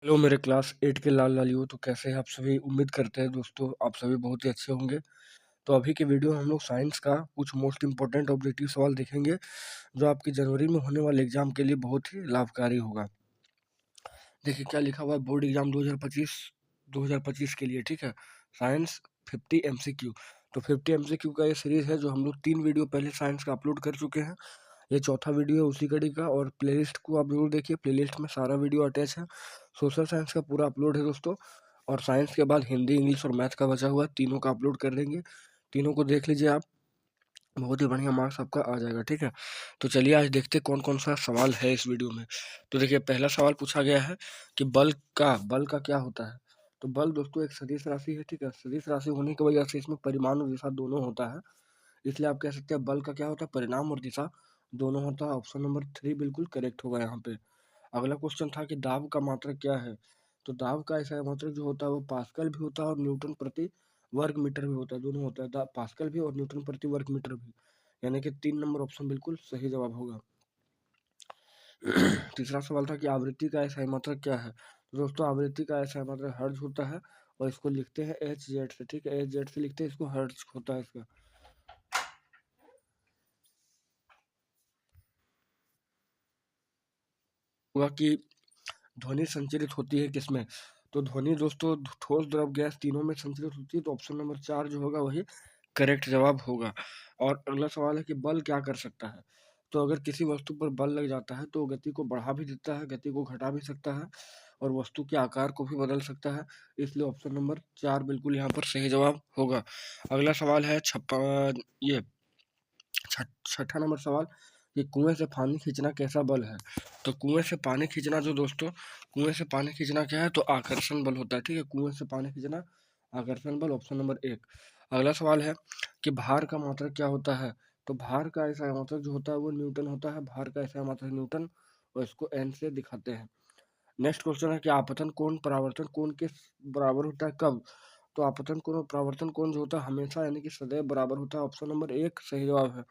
Hello मेरे class 8 के लाल लालियो। तो कैसे हैं आप सभी? उम्मीद करते हैं दोस्तों आप सभी बहुत ही अच्छे होंगे। तो अभी के वीडियो में हम लोग साइंस का कुछ मोस्ट इंपॉर्टेंट ऑब्जेक्टिव सवाल देखेंगे जो आपकी जनवरी में होने वाले एग्जाम के लिए बहुत ही लाभकारी होगा। देखिए क्या लिखा हुआ है, बोर्ड एग्जाम 2025 के लिए, ठीक है। Science 50 MCQ। तो 50 MCQ का ये सीरीज है जो हम लोग 3 वीडियो पहले साइंस का अपलोड कर चुके हैं। ये चौथा वीडियो है उसी कड़ी का। और प्लेलिस्ट को आप जरूर देखिए, प्लेलिस्ट में सारा वीडियो अटैच है। सोशल साइंस का पूरा अपलोड है दोस्तों। और साइंस के बाद हिंदी, इंग्लिश और मैथ का बचा हुआ है, तीनों का अपलोड कर देंगे। तीनों को देख लीजिए आप, बहुत ही बढ़िया मार्क्स आपका आ जाएगा, ठीक है। तो चलिए आज देखते हैं कौन कौन सा सवाल है इस वीडियो में। तो देखिए पहला सवाल पूछा गया है कि बल का क्या होता है। तो बल दोस्तों एक सदिश राशि है, ठीक है। सदिश राशि होने की वजह से इसमें परिमाण और दिशा दोनों होता है। इसलिए आप कह सकते हैं बल का क्या होता है, परिणाम और दिशा दोनों होता है। ऑप्शन नंबर 3 बिल्कुल करेक्ट होगा यहाँ पे। अगला क्वेश्चन था कि दाब का मात्रक क्या है। तो दाब का ऐसा मात्रक जो होता है वो पास्कल भी होता है और न्यूटन प्रति वर्ग मीटर भी होता है, दोनों होता है, पास्कल भी और न्यूटन प्रति वर्ग मीटर भी। यानी कि 3 नंबर ऑप्शन बिल्कुल सही जवाब होगा। तीसरा सवाल था कि आवृत्ति का ऐसा मात्रक क्या है। तो दोस्तों आवृत्ति का ऐसा मात्रक हर्ट्ज होता है और इसको लिखते हैं HZ से, ठीक है। HZ से लिखते हैं इसको, हर्ट्ज होता है इसका। हुआ कि ध्वनि संचरित होती है किसमें। तो ध्वनि दोस्तों ठोस, द्रव, गैस तीनों में संचरित होती है। तो ऑप्शन नंबर 4 जो होगा वही करेक्ट जवाब होगा। और अगला सवाल है कि बल क्या कर सकता है। तो अगर किसी वस्तु पर बल लग जाता है तो गति को बढ़ा भी देता है, गति को घटा भी सकता है और वस्तु के आकार को भी बदल सकता है। इसलिए ऑप्शन नंबर 4 बिल्कुल यहाँ पर सही जवाब होगा। अगला सवाल है ये छठा नंबर सवाल कि कुएं से पानी खींचना कैसा बल है। तो कुएं से पानी खींचना जो दोस्तों, कुएं से पानी खींचना क्या है, तो आकर्षण बल होता है, ठीक है। कुएं से पानी खींचना आकर्षण बल, ऑप्शन नंबर 1। अगला सवाल है कि भार का मात्रक क्या होता है। तो भार का ऐसा मात्रक जो होता है वो न्यूटन होता है। भार का ऐसा मात्रक न्यूटन, और इसको एन से दिखाते हैं। नेक्स्ट क्वेश्चन है कि आपतन कोण परावर्तन कोण के बराबर होता है कब। तो आपतन कोण और परावर्तन कोण जो होता है हमेशा यानी कि सदैव बराबर होता है। ऑप्शन नंबर 1 सही जवाब है।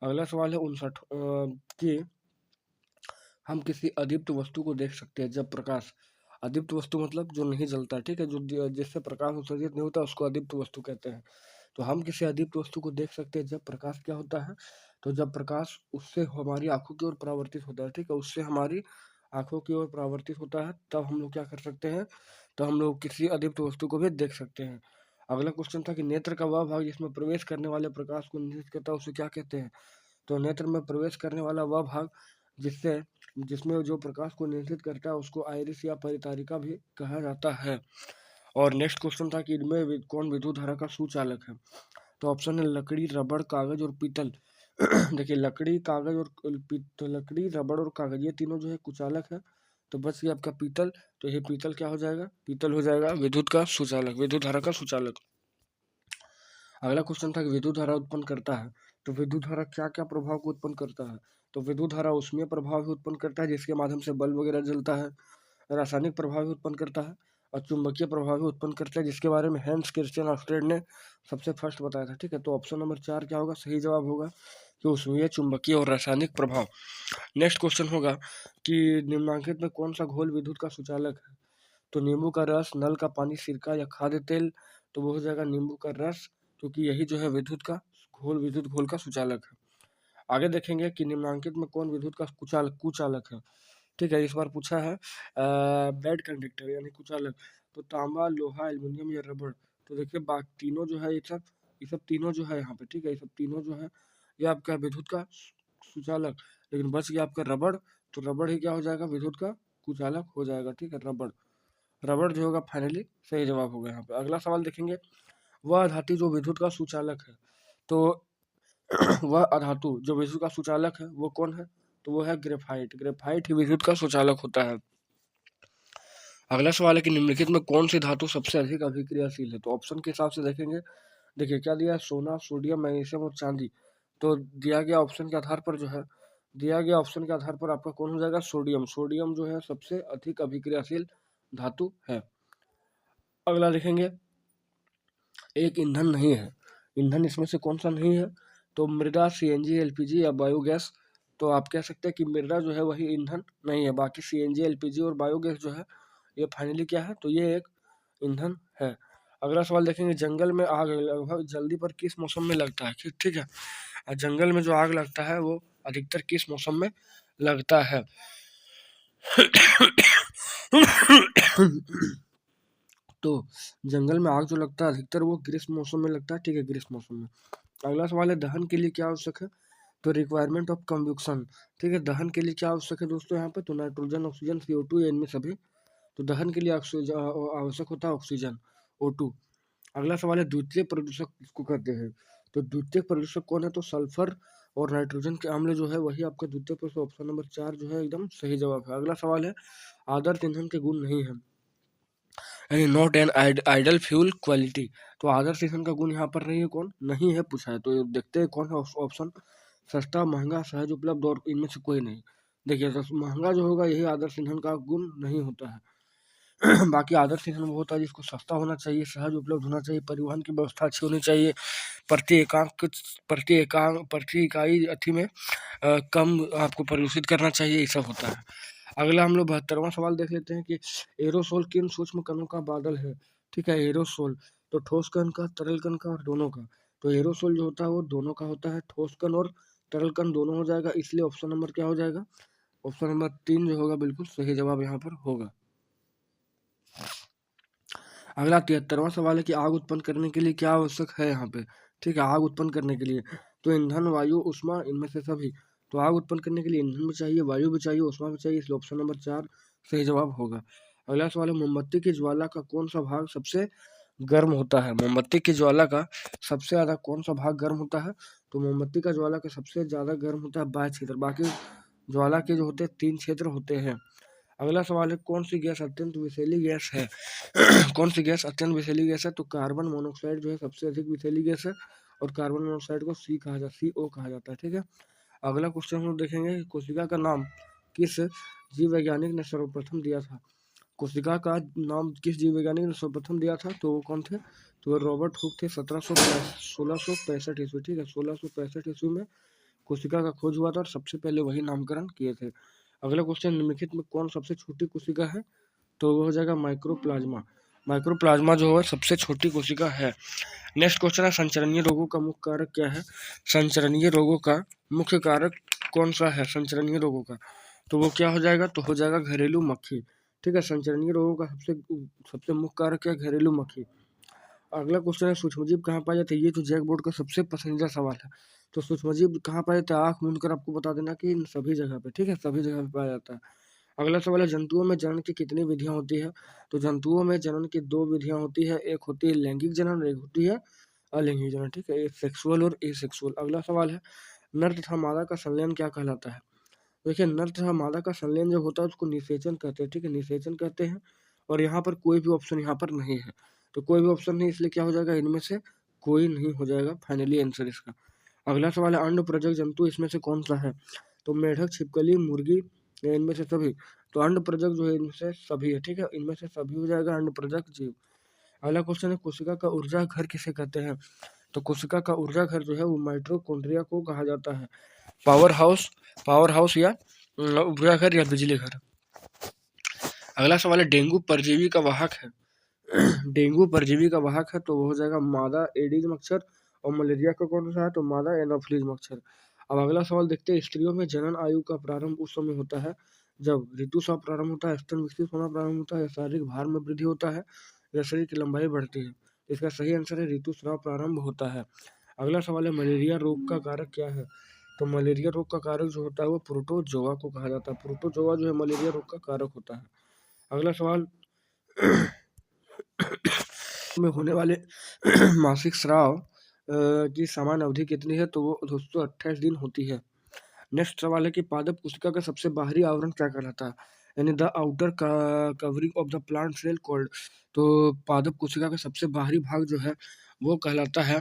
अगला सवाल है 59 कि हम किसी अदीप्त वस्तु को देख सकते हैं जब प्रकाश, अदीप्त वस्तु मतलब जो नहीं जलता, ठीक है, जो जिससे प्रकाश उत्सर्जित नहीं होता उसको अदीप्त वस्तु कहते हैं। तो हम किसी अदीप्त वस्तु को देख सकते हैं जब प्रकाश क्या होता है, तो जब प्रकाश उससे हमारी आंखों की ओर परावर्तित होता है, ठीक है, उससे हमारी आंखों की ओर परावर्तित होता है, तब हम लोग क्या कर सकते हैं, तो हम लोग किसी अदीप्त वस्तु को भी देख सकते हैं। अगला क्वेश्चन था कि नेत्र का वह भाग जिसमें प्रवेश करने वाले प्रकाश को नियंत्रित करता है उसे क्या कहते हैं। तो नेत्र में प्रवेश करने वाला वह भाग जिससे जिसमें जो प्रकाश को नियंत्रित करता है उसको आइरिस या परितारिका भी कहा जाता है। और नेक्स्ट क्वेश्चन था कि इनमें कौन विद्युत धारा का सुचालक है। तो ऑप्शन है लकड़ी, रबड़, कागज और पीतल। देखिए लकड़ी, कागज और लकड़ी, रबड़ और कागज ये तीनों जो है कुचालक है। तो बच गया आपका पीतल। तो ये पीतल क्या हो जाएगा, पीतल हो जाएगा विद्युत का सुचालक, विद्युत धारा का सुचालक। अगला क्वेश्चन था कि विद्युत धारा उत्पन्न करता है। तो विद्युत धारा क्या क्या प्रभाव को उत्पन्न करता है। तो विद्युत धारा उसमें प्रभाव भी उत्पन्न करता है जिसके माध्यम से बल्ब वगैरह जलता है, रासायनिक प्रभाव भी उत्पन्न करता है और चुंबकीय प्रभाव भी उत्पन्न करता है, जिसके बारे में हैंस क्रिश्चियन ऑस्ट्रेड ने सबसे फर्स्ट बताया था, ठीक है। तो ऑप्शन नंबर 4 क्या होगा, सही जवाब होगा कि उसमें चुंबकीय और रासायनिक प्रभाव। नेक्स्ट क्वेश्चन होगा कि निम्नलिखित में कौन सा घोल विद्युत का सुचालक है। तो नींबू का रस, नल का पानी, सिरका या खाद्य तेल। तो वो हो जाएगा नींबू का रस, क्योंकि यही जो है विद्युत घोल का सुचालक है। आगे देखेंगे कि निम्नांकित में कौन विद्युत का कुचालक है, ठीक है। इस बार पूछा है बेड कंडक्टर यानी कुचालक। तो तांबा, लोहा, एल्युमिनियम या रबड़। तो देखिए बाकी तीनों जो है ये सब तीनों जो है यहाँ पे, ठीक है, ये सब तीनों जो है ये आपका विद्युत का सुचालक। लेकिन बच गया आपका रबड़। तो रबड़ ही क्या हो जाएगा, विद्युत का कुचालक हो जाएगा, ठीक है। रबड़, रबड़ जो होगा फाइनली सही जवाब होगा यहाँ पे। अगला सवाल देखेंगे, वह धातु जो विद्युत का सुचालक है। तो वह अधातु जो विद्युत का सुचालक है वो कौन है, तो वो है ग्रेफाइट। ग्रेफाइट ही विद्युत का सुचालक होता है। अगला सवाल है कि निम्नलिखित में कौन सी धातु सबसे अधिक अभिक्रियाशील है। तो ऑप्शन के हिसाब से देखेंगे, देखिए क्या दिया है, सोना, सोडियम, मैग्नीशियम और चांदी। तो दिया गया ऑप्शन के आधार पर जो है, दिया गया ऑप्शन के आधार पर आपका कौन हो जाएगा, सोडियम। सोडियम जो है सबसे अधिक अभिक्रियाशील धातु है। अगला देखेंगे, एक ईंधन नहीं है, ईंधन इसमें से कौन सा नहीं है। तो मृदा, सीएनजी, एलपीजी या बायोगैस। तो आप कह सकते हैं कि मृदा जो है वही ईंधन नहीं है, बाकी सीएनजी, एलपीजी और बायोगैस जो है ये फाइनली क्या है, तो ये एक ईंधन है। अगला सवाल देखेंगे, जंगल में आग लगभग जल्दी पर किस मौसम में लगता है? ठीक है, और जंगल में जो आग लगता है वो अधिकतर किस मौसम में लगता है? तो जंगल में आग जो लगता है अधिकतर वो ग्रीष्म मौसम में लगता है। ठीक है, ग्रीष्म मौसम में। अगला सवाल है, दहन के लिए क्या आवश्यक है? तो रिक्वायरमेंट ऑफ कम्बुक्शन। ठीक है, दहन के लिए क्या आवश्यक है दोस्तों यहाँ पे? तो नाइट्रोजन, ऑक्सीजन, CO2, इनमें सभी। तो दहन के लिए आवश्यक होता है ऑक्सीजन, O2। अगला सवाल है, द्वितीय प्रदूषक किसको कहते हैं? तो द्वितीय प्रदूषक कौन है? तो सल्फर और नाइट्रोजन के अम्ल जो है वही आपका द्वितीय प्रदूषक। ऑप्शन नंबर 4 जो है एकदम सही जवाब है। अगला सवाल है, आदर्श ईंधन के गुण नहीं है, यानी not an ideal fuel quality. तो आदर्श ईंधन का गुण यहाँ पर नहीं है, कौन नहीं है पूछा है। तो देखते हैं कौन है ऑप्शन। सस्ता, महंगा, सहज उपलब्ध और इनमें से कोई नहीं। देखिए, तो महंगा जो होगा यही आदर्श ईंधन का गुण नहीं होता है। बाकी आदर्श ईंधन वो होता है जिसको सस्ता होना चाहिए, सहज उपलब्ध होना चाहिए, परिवहन की व्यवस्था अच्छी होनी चाहिए, प्रति इकाई अथी में कम आपको प्रदूषित करना चाहिए, ये सब होता है। अगला हम लोग 72वां सवाल देख लेते हैं कि एरोसोल किन सूक्ष्म कणों का बादल है? ठीक है, एरोसोल तो ठोस कण का, तरल कण का और दोनों का। तो एरोसोल जो होता है वो दोनों का होता है, ठोस कण और तरल कण दोनों हो जाएगा, इसलिए ऑप्शन नंबर क्या हो जाएगा? ऑप्शन नंबर 3 जो होगा बिल्कुल सही जवाब यहाँ पर होगा। अगला 73वां सवाल है कि आग उत्पन्न करने के लिए क्या आवश्यक है यहाँ पे? ठीक है, आग उत्पन्न करने के लिए तो ईंधन, वायु, ऊष्मा, इनमें से सभी। तो आग उत्पन्न करने के लिए ईंधन भी चाहिए, वायु भी चाहिए, ऊष्मा भी चाहिए, इसलिए ऑप्शन नंबर 4 सही जवाब होगा। अगला सवाल है, मोमबत्ती की ज्वाला का कौन सा भाग सबसे गर्म होता है? मोमबत्ती की ज्वाला का सबसे ज्यादा कौन सा भाग गर्म होता है? तो मोमबत्ती का ज्वाला का सबसे ज्यादा गर्म होता है बाह्य क्षेत्र, बाकी ज्वाला के जो होते हैं 3 क्षेत्र होते हैं। अगला सवाल है, कौन सी गैस अत्यंत विषैली गैस है? कौन सी गैस अत्यंत विषैली गैस है? तो कार्बन मोनोऑक्साइड जो है सबसे अधिक विषैली गैस है, और कार्बन मोनोऑक्साइड को CO कहा जाता है। ठीक है, अगला क्वेश्चन हम लोग देखेंगे, कोशिका का नाम किस जीव वैज्ञानिक ने सर्वप्रथम दिया था? कोशिका का नाम किस जीव वैज्ञानिक ने सर्वप्रथम दिया था? तो वो कौन थे? तो रॉबर्ट हुक थे, 1665 ईस्वी। ठीक है, 1665 ईस्वी में कोशिका का खोज हुआ था और सबसे पहले वही नामकरण किए थे। अगला क्वेश्चन, निम्नलिखित में कौन सबसे छोटी कोशिका है? तो वो हो जाएगा माइक्रोप्लाज्मा। माइक्रोप्लाज्मा जो है सबसे छोटी कोशिका है। नेक्स्ट क्वेश्चन है, संचरणीय रोगों का मुख्य कारक क्या है? संचरणीय रोगों का मुख्य कारक कौन सा है संचरणीय रोगों का? तो वो क्या हो जाएगा? तो हो जाएगा घरेलू मक्खी। ठीक है, संचरणीय रोगों का सबसे मुख्य कारक क्या? घरेलू मक्खी। अगला क्वेश्चन है, सूक्ष्मजीव कहाँ पाए जाते हैं? ये तो जैक बोर्ड का सबसे पसंदीदा सवाल है। तो सूक्ष्मजीव कहाँ पाए जाते हैं? आँख मूंद कर आपको बता देना कि इन सभी जगह पे। ठीक है, सभी जगह पे पाया जाता है। अगला सवाल है, जंतुओं में जनन की कितनी विधियां होती है? तो जंतुओं में जनन की 2 विधियां होती है, एक होती है लैंगिक जनन, एक होती है अलैंगिक जनन। ठीक है, एक सेक्सुअल और एसेक्सुअल। अगला सवाल है, नर तथा मादा का संलयन क्या कहलाता है? देखिए, नर तथा मादा का संलयन जब होता है उसको निषेचन कहते हैं। ठीक है, निषेचन कहते हैं। और यहाँ पर कोई भी ऑप्शन यहाँ पर नहीं है, तो कोई भी ऑप्शन नहीं, इसलिए क्या हो जाएगा? इनमें से कोई नहीं हो जाएगा फाइनली आंसर इसका। अगला सवाल है, अंड प्रजक जंतु इसमें से कौन सा है? तो मेढक, छिपकली, मुर्गी या इनमें से सभी? तो अंड प्रजक जो है इनमें से सभी है। ठीक है, इनमें से सभी हो जाएगा अंड प्रजक जीव। अगला क्वेश्चन है, कोशिका का ऊर्जा घर किसे कहते हैं? तो कोशिका का ऊर्जा घर जो है वो माइटोकॉन्ड्रिया को कहा जाता है। पावर हाउस या ऊर्जा घर या बिजली घर। अगला सवाल है, डेंगू परजीवी का वाहक है? डेंगू परजीवी का वाहक है तो वो हो जाएगा मादा एडिज मच्छर, और मलेरिया का कौन सा है? तो मादा एनोफिलीज मच्छर। अब अगला सवाल देखते हैं, स्त्रियों में जनन आयु का प्रारंभ उस समय होता है जब ऋतुस्राव प्रारंभ होता है, स्तन विकसित होना प्रारंभ होता है, शारीरिक भार में वृद्धि होता है, या शरीर की लंबाई बढ़ती है। इसका सही आंसर है ऋतुस्राव प्रारंभ होता है। अगला सवाल है, मलेरिया रोग का कारक क्या है? तो मलेरिया रोग का कारक जो होता है वो प्रोटोजोआ को कहा जाता है। प्रोटोजोआ जो है मलेरिया रोग का कारक होता है। अगला सवाल में होने वाले मासिक स्राव की सामान्य अवधि कितनी है? तो वो 228 दिन होती है। नेक्स्ट सवाल है कि पादप कोशिका का सबसे बाहरी आवरण क्या कहलाता है? यानी the outer covering of the plant cell called. तो पादप कोशिका का सबसे बाहरी भाग जो है वो कहलाता है,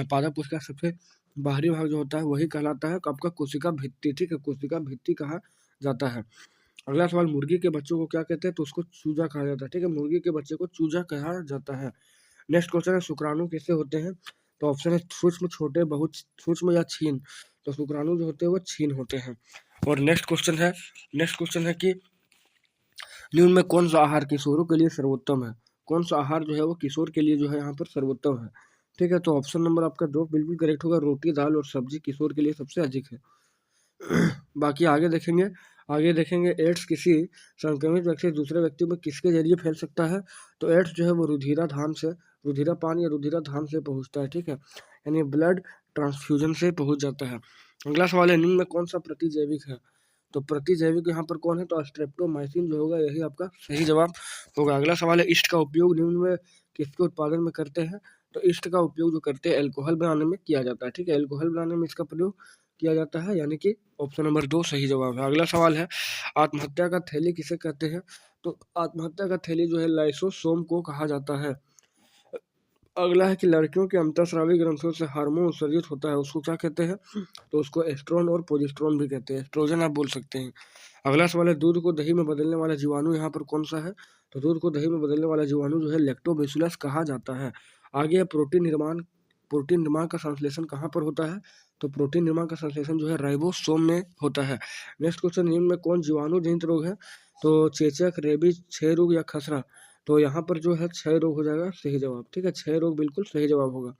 पादप कोशिका का सबसे बाहरी भाग जो होता है वही कहलाता है आपका कोशिका भित्ति। ठीक है, कोशिका भित्ति कहा जाता है। अगला सवाल, मुर्गी के बच्चों को क्या कहते हैं? तो उसको चूजा कहा जाता है। ठीक है, मुर्गी के बच्चे को चूजा कहा जाता है। नेक्स्ट क्वेश्चन है, शुक्राणु कैसे होते हैं? तो ऑप्शन है सूक्ष्म, छोटे, बहुत सूक्ष्म या छीन। तो शुक्राणु जो होते हैं वो छीन होते हैं। और नेक्स्ट क्वेश्चन है कि निम्न में कौन सा आहार किशोरों के लिए सर्वोत्तम है? कौन सा आहार जो है वो किशोर के लिए जो है यहाँ पर सर्वोत्तम है? ठीक है, तो ऑप्शन नंबर आपका 2 बिल्कुल करेक्ट होगा। रोटी, दाल और सब्जी किशोर के लिए सबसे अधिक है। बाकी आगे देखेंगे एड्स किसी संक्रमित व्यक्ति से दूसरे व्यक्ति में किसके जरिए फैल सकता है? तो एड्स जो है वो रुधिरापान या रुधिराधान से पहुंचता है। ठीक है, यानी ब्लड ट्रांसफ्यूजन से पहुंच जाता है। अगला सवाल है, निम्न में कौन सा प्रतिजैविक है? तो प्रतिजैविक यहाँ पर कौन है? तो स्ट्रेप्टोमाइसिन जो होगा यही आपका सही जवाब होगा। अगला सवाल है, ईस्ट का उपयोग निम्न में किसके उत्पादन में करते हैं? तो ईस्ट का उपयोग जो करते हैं एल्कोहल बनाने में किया जाता है। ठीक है, एल्कोहल बनाने में इसका प्रयोग किया जाता है, यानी कि ऑप्शन नंबर 2 सही जवाब है। अगला सवाल है, आत्महत्या का थैली किसे कहते हैं? तो आत्महत्या का थैली जो है लाइसोसोम को कहा जाता है। अगला है कि लड़कियों के अंतःस्रावी ग्रंथियों से हार्मोन उत्सर्जित होता है, उसको क्या कहते हैं? तो उसको एस्ट्रोन और प्रोजेस्टेरोन भी कहते हैं, एस्ट्रोजन आप बोल सकते हैं। अगला सवाल है, दूध को दही में बदलने वाला जीवाणु यहाँ पर कौन सा है? तो दूध को दही में बदलने वाला जीवाणु जो है लैक्टोबैसिलस कहा जाता है। आगे है, प्रोटीन निर्माण का संश्लेषण कहाँ पर होता है? तो प्रोटीन निर्माण का संश्लेषण जो है राइबोसोम में होता है। नेक्स्ट क्वेश्चन, निम्न में कौन जीवाणु जनित रोग है? तो चेचक, रेबीज, क्षय रोग या खसरा? तो यहाँ पर जो है क्षय रोग हो जाएगा सही जवाब। ठीक है, क्षय रोग बिल्कुल सही जवाब होगा।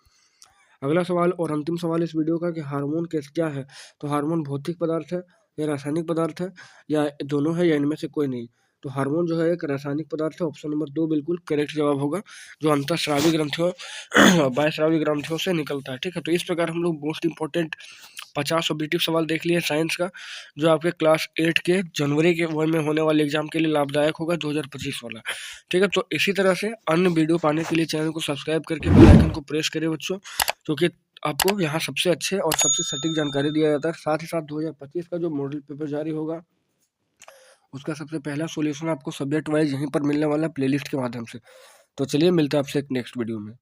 अगला सवाल और अंतिम सवाल इस वीडियो का कि हार्मोन क्या है? तो हार्मोन भौतिक पदार्थ है या रासायनिक पदार्थ है या दोनों है या इनमें से कोई नहीं? तो हार्मोन जो है एक रासायनिक पदार्थ है, ऑप्शन नंबर 2 बिल्कुल करेक्ट जवाब होगा, जो अंतःस्रावी ग्रंथियों बाह्यस्रावी ग्रंथियों से निकलता है। ठीक है, तो इस प्रकार हम लोग मोस्ट इंपॉर्टेंट 50 ऑब्जेक्टिव सवाल देख लिए साइंस का, जो आपके क्लास 8 के जनवरी के में होने वाले एग्जाम के लिए लाभदायक होगा, 2025 वाला। ठीक है, तो इसी तरह से अन्य वीडियो पाने के लिए चैनल को सब्सक्राइब करके बेल आइकन को प्रेस करें बच्चों, क्योंकि आपको यहाँ सबसे अच्छे और सबसे सटीक जानकारी दिया जाता है। साथ ही साथ 2025 का जो मॉडल पेपर जारी होगा उसका सबसे पहला सॉल्यूशन आपको सब्जेक्ट वाइज यहीं पर मिलने वाला है प्लेलिस्ट के माध्यम से। तो चलिए मिलते हैं आपसे एक नेक्स्ट वीडियो में।